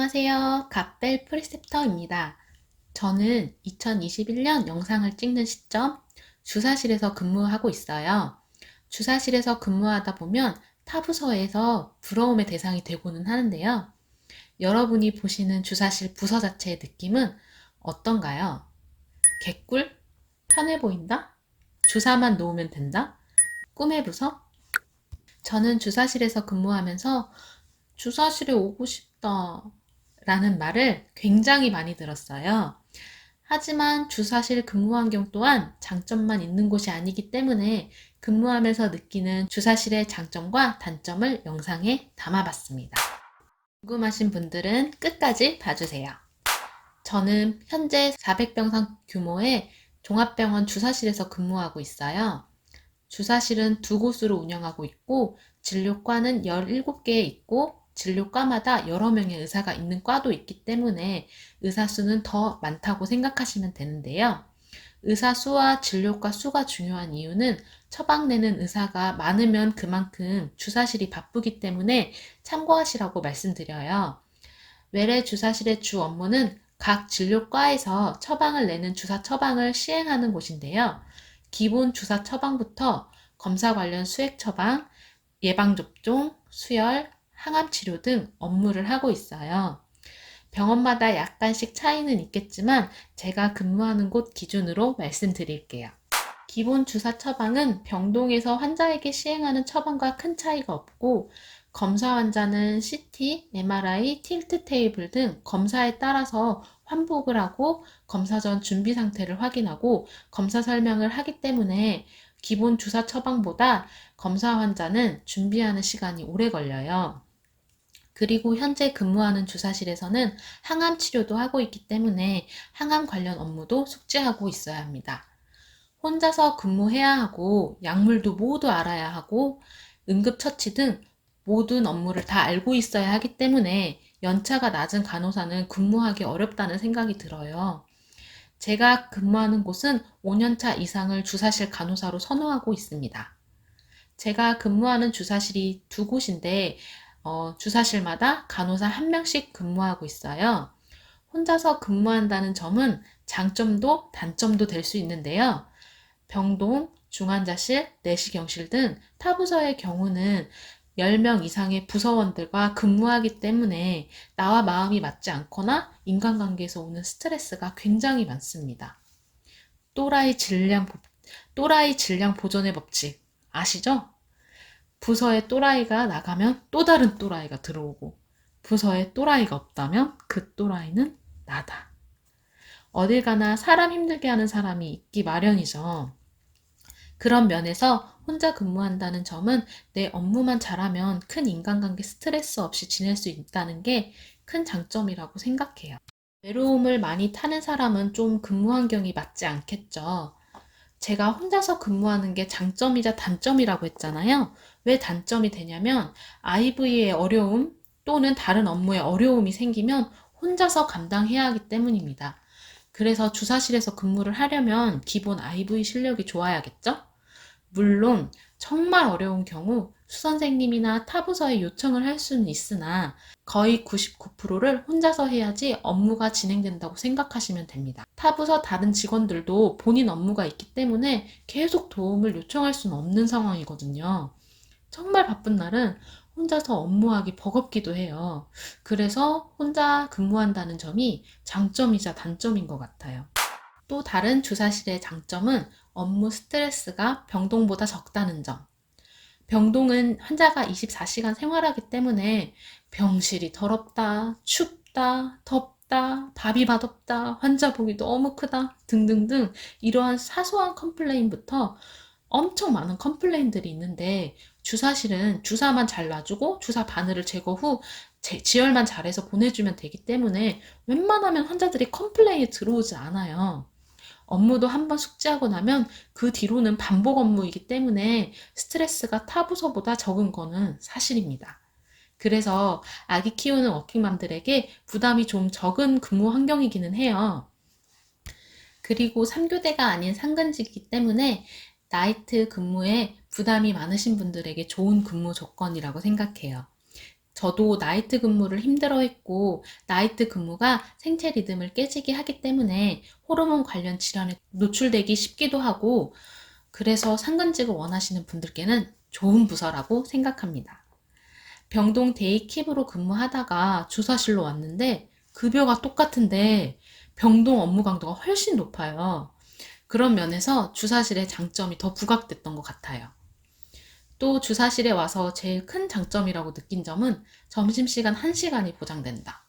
안녕하세요. 갓벨 프리셉터입니다. 저는 2021년 영상을 찍는 시점 주사실에서 근무하고 있어요. 주사실에서 근무하다 보면 타 부서에서 부러움의 대상이 되고는 하는데요. 여러분이 보시는 주사실 부서 자체의 느낌은 어떤가요? 개꿀? 편해 보인다? 주사만 놓으면 된다? 꿈의 부서? 저는 주사실에서 근무하면서 주사실에 오고 싶다 라는 말을 굉장히 많이 들었어요. 하지만 주사실 근무 환경 또한 장점만 있는 곳이 아니기 때문에 근무하면서 느끼는 주사실의 장점과 단점을 영상에 담아봤습니다. 궁금하신 분들은 끝까지 봐주세요. 저는 현재 400병상 규모의 종합병원 주사실에서 근무하고 있어요. 주사실은 두 곳으로 운영하고 있고 진료과는 17개 있고 진료과마다 여러 명의 의사가 있는 과도 있기 때문에 의사 수는 더 많다고 생각하시면 되는데요. 의사 수와 진료과 수가 중요한 이유는 처방 내는 의사가 많으면 그만큼 주사실이 바쁘기 때문에 참고하시라고 말씀드려요. 외래 주사실의 주 업무는 각 진료과에서 처방을 내는 주사 처방을 시행하는 곳인데요. 기본 주사 처방부터 검사 관련 수액 처방, 예방접종, 수혈, 항암치료 등 업무를 하고 있어요. 병원마다 약간씩 차이는 있겠지만 제가 근무하는 곳 기준으로 말씀드릴게요. 기본 주사 처방은 병동에서 환자에게 시행하는 처방과 큰 차이가 없고 검사 환자는 CT, MRI, 틸트 테이블 등 검사에 따라서 환복을 하고 검사 전 준비 상태를 확인하고 검사 설명을 하기 때문에 기본 주사 처방보다 검사 환자는 준비하는 시간이 오래 걸려요. 그리고 현재 근무하는 주사실에서는 항암 치료도 하고 있기 때문에 항암 관련 업무도 숙지하고 있어야 합니다. 혼자서 근무해야 하고 약물도 모두 알아야 하고 응급처치 등 모든 업무를 다 알고 있어야 하기 때문에 연차가 낮은 간호사는 근무하기 어렵다는 생각이 들어요. 제가 근무하는 곳은 5년차 이상을 주사실 간호사로 선호하고 있습니다. 제가 근무하는 주사실이 두 곳인데 주사실마다 간호사 한 명씩 근무하고 있어요. 혼자서 근무한다는 점은 장점도 단점도 될 수 있는데요. 병동, 중환자실, 내시경실 등 타 부서의 경우는 10명 이상의 부서원들과 근무하기 때문에 나와 마음이 맞지 않거나 인간관계에서 오는 스트레스가 굉장히 많습니다. 또라이 질량 보존의 법칙 아시죠? 부서에 또라이가 나가면 또 다른 또라이가 들어오고 부서에 또라이가 없다면 그 또라이는 나다. 어딜 가나 사람 힘들게 하는 사람이 있기 마련이죠. 그런 면에서 혼자 근무한다는 점은 내 업무만 잘하면 큰 인간관계 스트레스 없이 지낼 수 있다는 게 큰 장점이라고 생각해요. 외로움을 많이 타는 사람은 좀 근무 환경이 맞지 않겠죠. 제가 혼자서 근무하는 게 장점이자 단점이라고 했잖아요. 왜 단점이 되냐면 IV의 어려움 또는 다른 업무에 어려움이 생기면 혼자서 감당해야 하기 때문입니다. 그래서 주사실에서 근무를 하려면 기본 IV 실력이 좋아야겠죠? 물론 정말 어려운 경우 수선생님이나 타부서에 요청을 할 수는 있으나 거의 99%를 혼자서 해야지 업무가 진행된다고 생각하시면 됩니다. 타부서 다른 직원들도 본인 업무가 있기 때문에 계속 도움을 요청할 수는 없는 상황이거든요. 정말 바쁜 날은 혼자서 업무하기 버겁기도 해요. 그래서 혼자 근무한다는 점이 장점이자 단점인 것 같아요. 또 다른 주사실의 장점은 업무 스트레스가 병동보다 적다는 점. 병동은 환자가 24시간 생활하기 때문에 병실이 더럽다, 춥다, 덥다, 밥이 맛없다, 환자 복이 너무 크다 등등등 이러한 사소한 컴플레인부터 엄청 많은 컴플레인들이 있는데 주사실은 주사만 잘 놔주고 주사 바늘을 제거 후 지혈만 잘해서 보내주면 되기 때문에 웬만하면 환자들이 컴플레인이 들어오지 않아요. 업무도 한번 숙지하고 나면 그 뒤로는 반복 업무이기 때문에 스트레스가 타 부서보다 적은 거는 사실입니다. 그래서 아기 키우는 워킹맘들에게 부담이 좀 적은 근무 환경이기는 해요. 그리고 3교대가 아닌 상근직이기 때문에 나이트 근무에 부담이 많으신 분들에게 좋은 근무 조건이라고 생각해요. 저도 나이트 근무를 힘들어했고 나이트 근무가 생체 리듬을 깨지게 하기 때문에 호르몬 관련 질환에 노출되기 쉽기도 하고 그래서 상근직을 원하시는 분들께는 좋은 부서라고 생각합니다. 병동 데이킵으로 근무하다가 주사실로 왔는데 급여가 똑같은데 병동 업무 강도가 훨씬 높아요. 그런 면에서 주사실의 장점이 더 부각됐던 것 같아요. 또 주사실에 와서 제일 큰 장점이라고 느낀 점은 점심시간 1시간이 보장된다.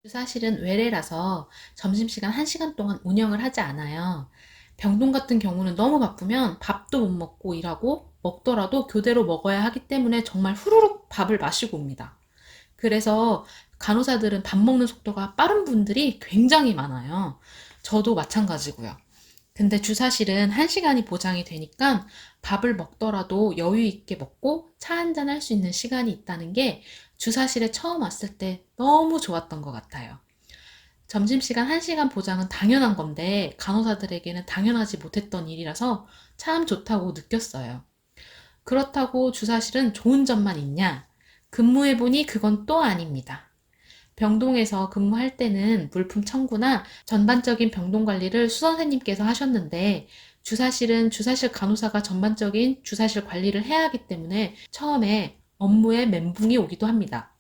주사실은 외래라서 점심시간 1시간 동안 운영을 하지 않아요. 병동 같은 경우는 너무 바쁘면 밥도 못 먹고 일하고 먹더라도 교대로 먹어야 하기 때문에 정말 후루룩 밥을 마시고 옵니다. 그래서 간호사들은 밥 먹는 속도가 빠른 분들이 굉장히 많아요. 저도 마찬가지고요. 근데 주사실은 1시간이 보장이 되니까 밥을 먹더라도 여유 있게 먹고 차 한잔 할 수 있는 시간이 있다는 게 주사실에 처음 왔을 때 너무 좋았던 것 같아요. 점심시간 1시간 보장은 당연한 건데 간호사들에게는 당연하지 못했던 일이라서 참 좋다고 느꼈어요. 그렇다고 주사실은 좋은 점만 있냐? 근무해보니 그건 또 아닙니다. 병동에서 근무할 때는 물품 청구나 전반적인 병동 관리를 수선생님께서 하셨는데 주사실은 주사실 간호사가 전반적인 주사실 관리를 해야 하기 때문에 처음에 업무에 멘붕이 오기도 합니다.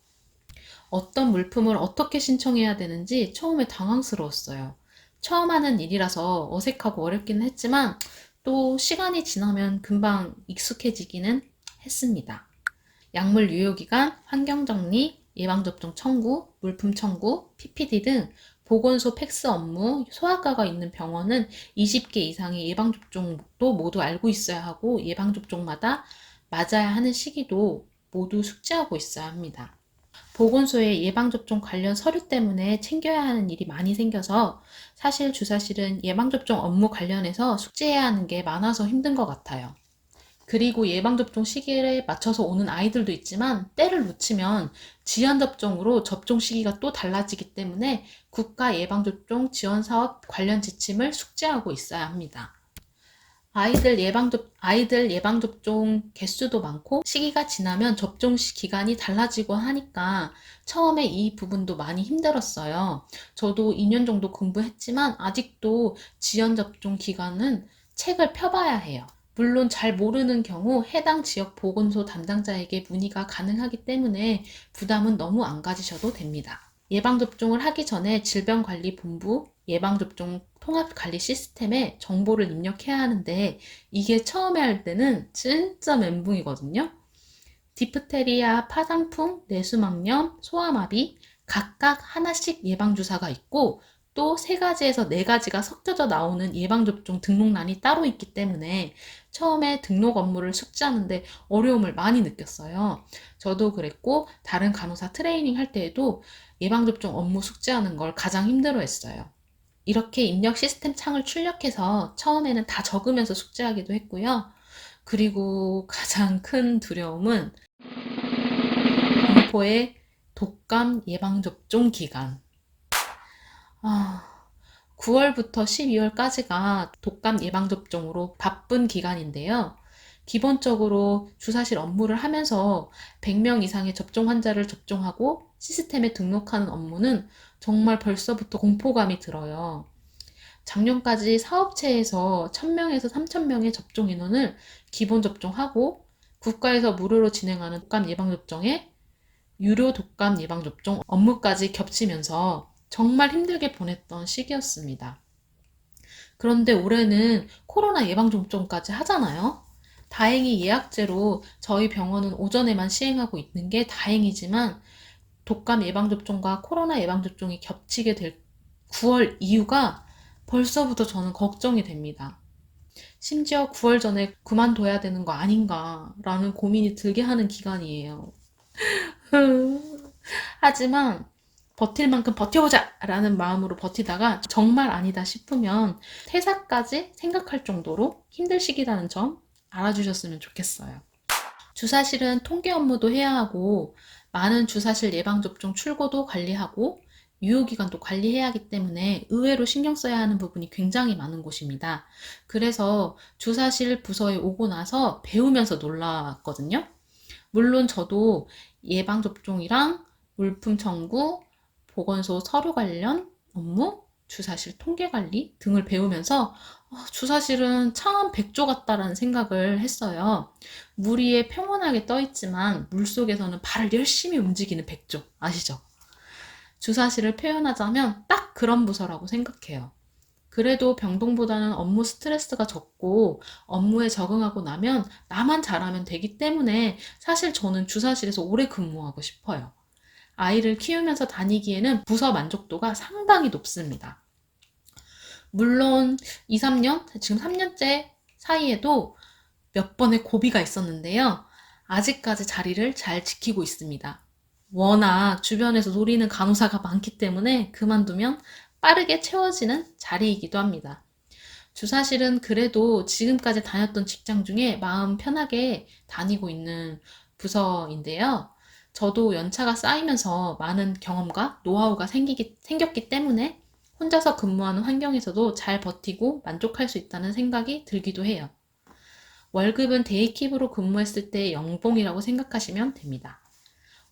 어떤 물품을 어떻게 신청해야 되는지 처음에 당황스러웠어요. 처음 하는 일이라서 어색하고 어렵기는 했지만 또 시간이 지나면 금방 익숙해지기는 했습니다. 약물 유효기간, 환경정리, 예방접종 청구, 물품 청구, PPD 등 보건소 팩스 업무, 소아과가 있는 병원은 20개 이상의 예방접종도 모두 알고 있어야 하고 예방접종마다 맞아야 하는 시기도 모두 숙지하고 있어야 합니다. 보건소에 예방접종 관련 서류 때문에 챙겨야 하는 일이 많이 생겨서 사실 주사실은 예방접종 업무 관련해서 숙지해야 하는 게 많아서 힘든 것 같아요. 그리고 예방접종 시기에 맞춰서 오는 아이들도 있지만 때를 놓치면 지연접종으로 접종 시기가 또 달라지기 때문에 국가 예방접종 지원사업 관련 지침을 숙지하고 있어야 합니다. 아이들 예방접종 개수도 많고 시기가 지나면 접종 기간이 달라지고 하니까 처음에 이 부분도 많이 힘들었어요. 저도 2년 정도 공부했지만 아직도 지연접종 기간은 책을 펴봐야 해요. 물론 잘 모르는 경우 해당 지역 보건소 담당자에게 문의가 가능하기 때문에 부담은 너무 안 가지셔도 됩니다. 예방접종을 하기 전에 질병관리본부 예방접종 통합관리 시스템에 정보를 입력해야 하는데 이게 처음에 할 때는 진짜 멘붕이거든요. 디프테리아, 파상풍, 뇌수막염, 소아마비 각각 하나씩 예방주사가 있고 또 3가지에서 4가지가 섞여져 나오는 예방접종 등록란이 따로 있기 때문에 처음에 등록 업무를 숙지하는데 어려움을 많이 느꼈어요. 저도 그랬고 다른 간호사 트레이닝 할 때에도 예방접종 업무 숙지하는 걸 가장 힘들어 했어요. 이렇게 입력 시스템 창을 출력해서 처음에는 다 적으면서 숙지하기도 했고요. 그리고 가장 큰 두려움은 공포의 독감 예방접종 기간. 9월부터 12월까지가 독감 예방접종으로 바쁜 기간인데요. 기본적으로 주사실 업무를 하면서 100명 이상의 접종 환자를 접종하고 시스템에 등록하는 업무는 정말 벌써부터 공포감이 들어요. 작년까지 사업체에서 1000명에서 3000명의 접종 인원을 기본 접종하고 국가에서 무료로 진행하는 독감 예방접종에 유료 독감 예방접종 업무까지 겹치면서 정말 힘들게 보냈던 시기였습니다. 그런데 올해는 코로나 예방접종까지 하잖아요. 다행히 예약제로 저희 병원은 오전에만 시행하고 있는 게 다행이지만 독감 예방접종과 코로나 예방접종이 겹치게 될 9월 이후가 벌써부터 저는 걱정이 됩니다. 심지어 9월 전에 그만둬야 되는 거 아닌가라는 고민이 들게 하는 기간이에요. 하지만 버틸 만큼 버텨보자! 라는 마음으로 버티다가 정말 아니다 싶으면 퇴사까지 생각할 정도로 힘들 시기라는 점 알아주셨으면 좋겠어요. 주사실은 통계 업무도 해야 하고 많은 주사실 예방접종 출고도 관리하고 유효기간도 관리해야 하기 때문에 의외로 신경 써야 하는 부분이 굉장히 많은 곳입니다. 그래서 주사실 부서에 오고 나서 배우면서 놀랐거든요. 물론 저도 예방접종이랑 물품 청구, 보건소 서류 관련 업무, 주사실 통계 관리 등을 배우면서 주사실은 참 백조 같다라는 생각을 했어요. 물 위에 평온하게 떠 있지만 물속에서는 발을 열심히 움직이는 백조 아시죠? 주사실을 표현하자면 딱 그런 부서라고 생각해요. 그래도 병동보다는 업무 스트레스가 적고 업무에 적응하고 나면 나만 잘하면 되기 때문에 사실 저는 주사실에서 오래 근무하고 싶어요. 아이를 키우면서 다니기에는 부서 만족도가 상당히 높습니다. 물론 2, 3년, 지금 3년째 사이에도 몇 번의 고비가 있었는데요. 아직까지 자리를 잘 지키고 있습니다. 워낙 주변에서 노리는 간호사가 많기 때문에 그만두면 빠르게 채워지는 자리이기도 합니다. 주사실은 그래도 지금까지 다녔던 직장 중에 마음 편하게 다니고 있는 부서인데요. 저도 연차가 쌓이면서 많은 경험과 노하우가 생겼기 때문에 혼자서 근무하는 환경에서도 잘 버티고 만족할 수 있다는 생각이 들기도 해요. 월급은 데이킵으로 근무했을 때의 연봉이라고 생각하시면 됩니다.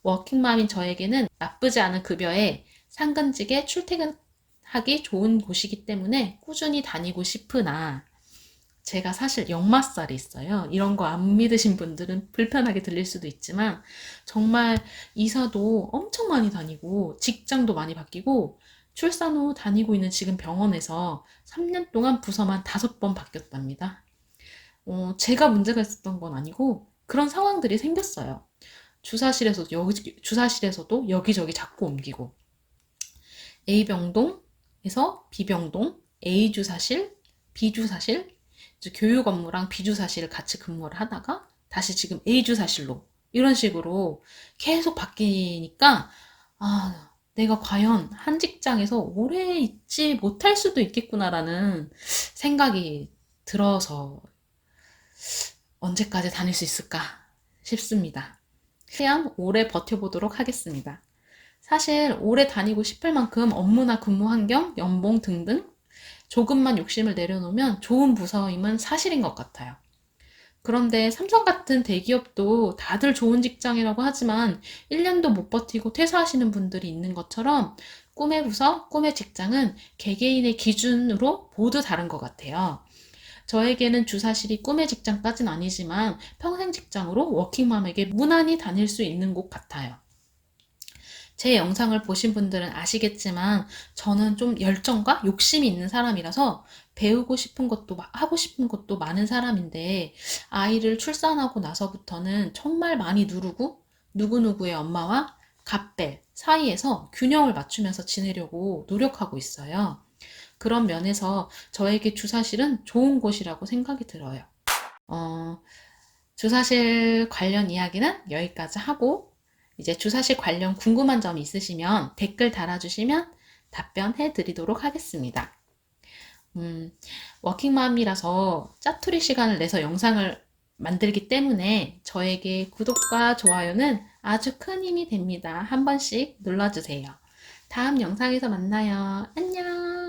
워킹맘인 저에게는 나쁘지 않은 급여에 상근직에 출퇴근하기 좋은 곳이기 때문에 꾸준히 다니고 싶으나 제가 사실 역마살이 있어요. 이런 거 안 믿으신 분들은 불편하게 들릴 수도 있지만 정말 이사도 엄청 많이 다니고 직장도 많이 바뀌고 출산 후 다니고 있는 지금 병원에서 3년 동안 부서만 5번 바뀌었답니다. 제가 문제가 있었던 건 아니고 그런 상황들이 생겼어요. 주사실에서도 여기저기 자꾸 옮기고 A병동에서 B병동, A주사실, B주사실, 교육 업무랑 B주사실을 같이 근무를 하다가 다시 지금 A주사실로 이런 식으로 계속 바뀌니까 내가 과연 한 직장에서 오래 있지 못할 수도 있겠구나라는 생각이 들어서 언제까지 다닐 수 있을까 싶습니다. 최대한 오래 버텨보도록 하겠습니다. 사실 오래 다니고 싶을 만큼 업무나 근무 환경, 연봉 등등 조금만 욕심을 내려놓으면 좋은 부서임은 사실인 것 같아요. 그런데 삼성 같은 대기업도 다들 좋은 직장이라고 하지만 1년도 못 버티고 퇴사하시는 분들이 있는 것처럼 꿈의 부서, 꿈의 직장은 개개인의 기준으로 모두 다른 것 같아요. 저에게는 주사실이 꿈의 직장까지는 아니지만 평생 직장으로 워킹맘에게 무난히 다닐 수 있는 곳 같아요. 제 영상을 보신 분들은 아시겠지만 저는 좀 열정과 욕심이 있는 사람이라서 배우고 싶은 것도 하고 싶은 것도 많은 사람인데 아이를 출산하고 나서부터는 정말 많이 누르고 누구누구의 엄마와 갑벨 사이에서 균형을 맞추면서 지내려고 노력하고 있어요. 그런 면에서 저에게 주사실은 좋은 곳이라고 생각이 들어요. 주사실 관련 이야기는 여기까지 하고 이제 주사실 관련 궁금한 점 있으시면 댓글 달아주시면 답변해 드리도록 하겠습니다. 워킹맘이라서 짜투리 시간을 내서 영상을 만들기 때문에 저에게 구독과 좋아요는 아주 큰 힘이 됩니다. 한 번씩 눌러주세요. 다음 영상에서 만나요. 안녕!